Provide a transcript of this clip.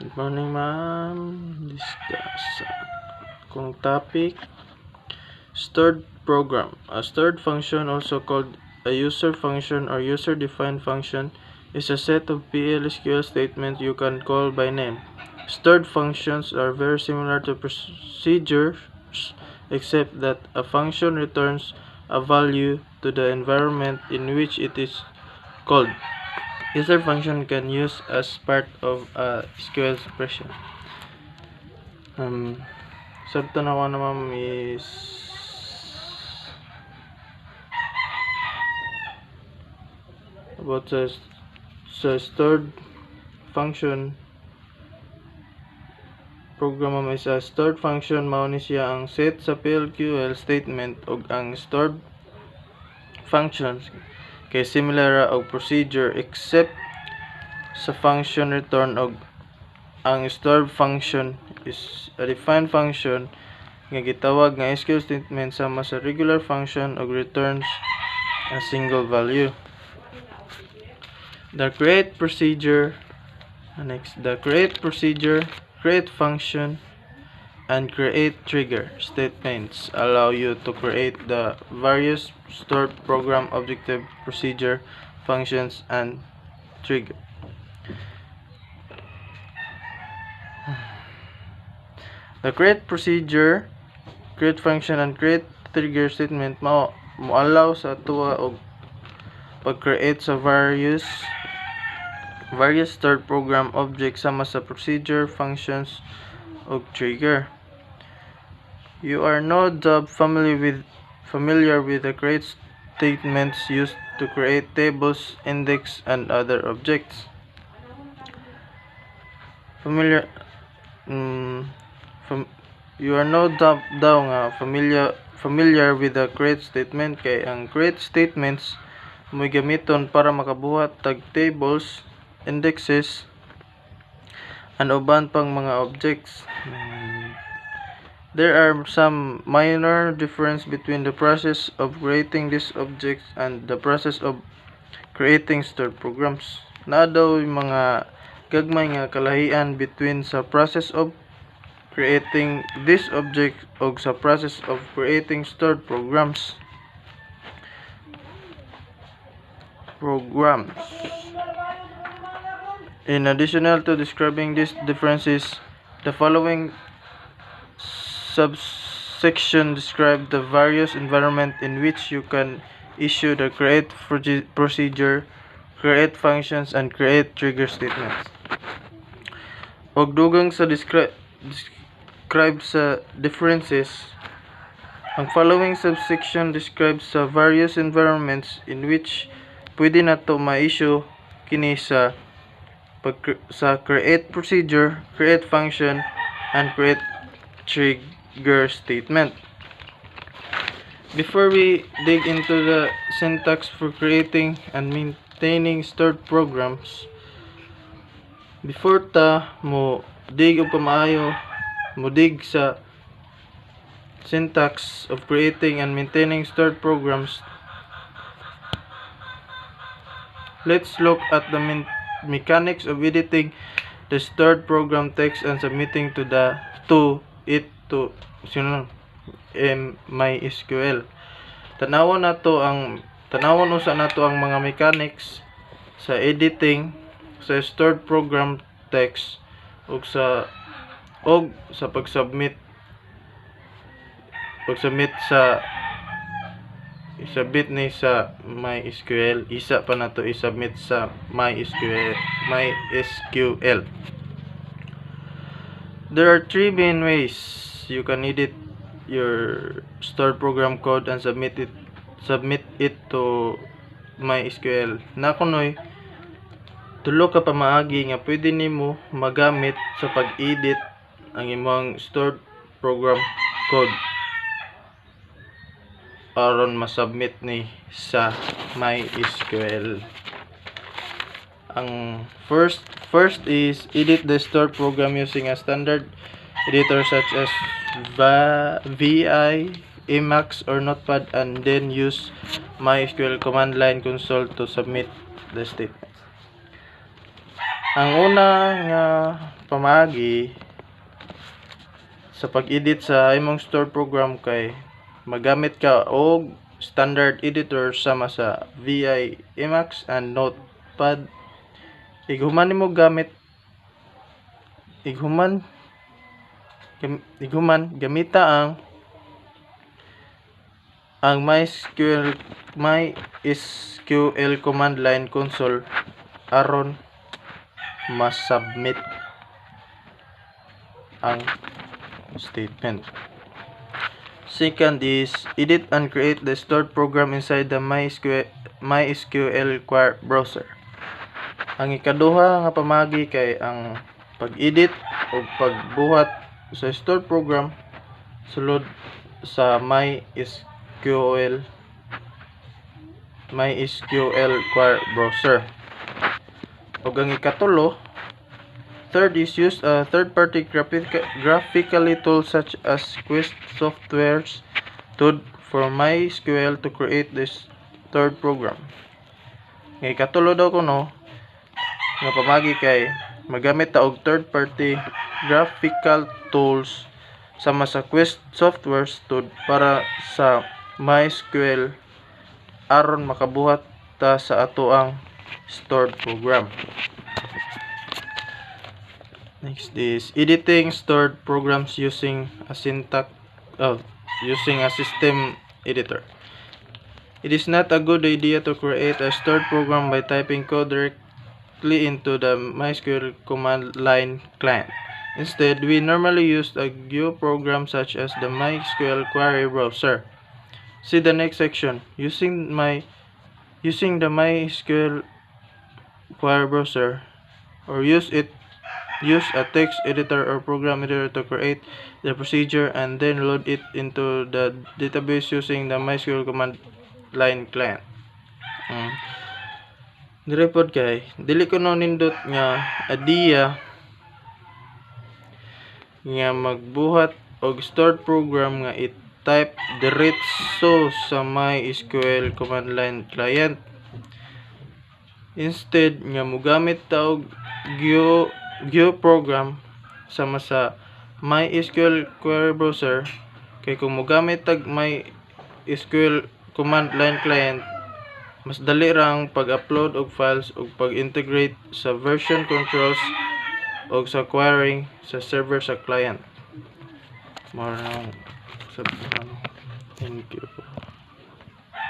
Good morning, ma'am. Discuss kung topic, stored program. A stored function, also called a user function or user-defined function, is a set of PL/SQL statements you can call by name. Stored functions are very similar to procedures, except that a function returns a value to the environment in which it is called. User function can use as part of a SQL expression. Sabta na ko na ma'am is about sa stored function program ma'am is a stored function. Mao ni siya ang set sa PLQL statement og ang stored functions kay similar og procedure, except sa function return og ang stored function is a defined function nga gitawag nga SQL statement sama sa regular function og returns a single value. The create procedure, create function, and create trigger statements allow you to create the various stored program objective, procedure, functions, and trigger. The create procedure, create function, and create trigger statement mo allow sa tuwa og pag-create sa various stored program objects sama sa procedure, functions, ug trigger. You are no doubt familiar with the create statements used to create tables, index, and other objects. You are no doubt nga familiar with the create statement kay ang create statements mo'y gamiton para makabuhat tag tables, indexes, and uban pang mga objects. There are some minor difference between the process of creating these objects and the process of creating stored programs. Naa daw mga gagmay nga kalahian between sa process of creating this object og sa process of creating stored programs. In addition to describing these differences, the following subsection describe the various environments in which you can issue the create procedure, create functions, and create trigger statements. Og dugang sa describe sa differences, ang following subsection describes sa various environments in which pwede nato ma-issue kini sa create procedure, create function, and create trigger statement. Before we dig into the syntax for creating and maintaining stored programs, before ta mo dig og pamaayo mo dig sa syntax of creating and maintaining stored programs, let's look at the mechanics of editing the stored program text and submitting it to MySQL. Tanawon usa nato ang mga mechanics sa editing sa stored program text ug sa pag-submit sa isabit ni sa MySQL. Isa pa nato isubmit sa MySQL. There are three main ways you can edit your stored program code and submit it to MySQL. Nakunoy tulo ka pamaagi nga pwede nimo magamit sa pag-edit ang imong stored program code aron ma-submit ni sa MySQL. Ang first is edit the stored program using a standard editor such as VI, Emacs, or Notepad, and then use MySQL command line console to submit the statements. Ang una nga pamaagi sa pag-edit sa imong stored program kay magamit ka og standard editor sama sa VI, Emacs and Notepad. Ighuman nimo gamit gamita ang MySQL command line console aron ma-submit ang statement. Second is edit and create the stored program inside the MySQL query browser. Ang ikaduha nga pamagi kay ang pag-edit o pagbuhat sa stored program sulod sa MySQL query browser. Ug ang ikatulo, third is use a third-party graphically tools such as Quest softwares for MySQL to create this third program. Nga ikatulo daw kuno nga pamagi kay magamit ta og third-party graphical tools sama sa Quest softwares para sa MySQL aron makabuhat ta sa atoang stored program. Next is editing stored programs using a system editor. It is not a good idea to create a stored program by typing code directly into the MySQL command line client. Instead, we normally use a GUI program such as the MySQL query browser. See the next section. Using the MySQL query browser, or use a text editor or program editor to create the procedure and then load it into the database using the MySQL command line client. Dire pod kay dili ko no nindot nga idea nga magbuhat og stored program nga i-type diretso sa MySQL command line client. Instead nga mogamit ta og GUI program sama sa MySQL query browser kay kung mogamit tag MySQL command line client mas dali ra ang pag-upload og files ug pag-integrate sa version controls ug sa querying sa server sa client. Thank you.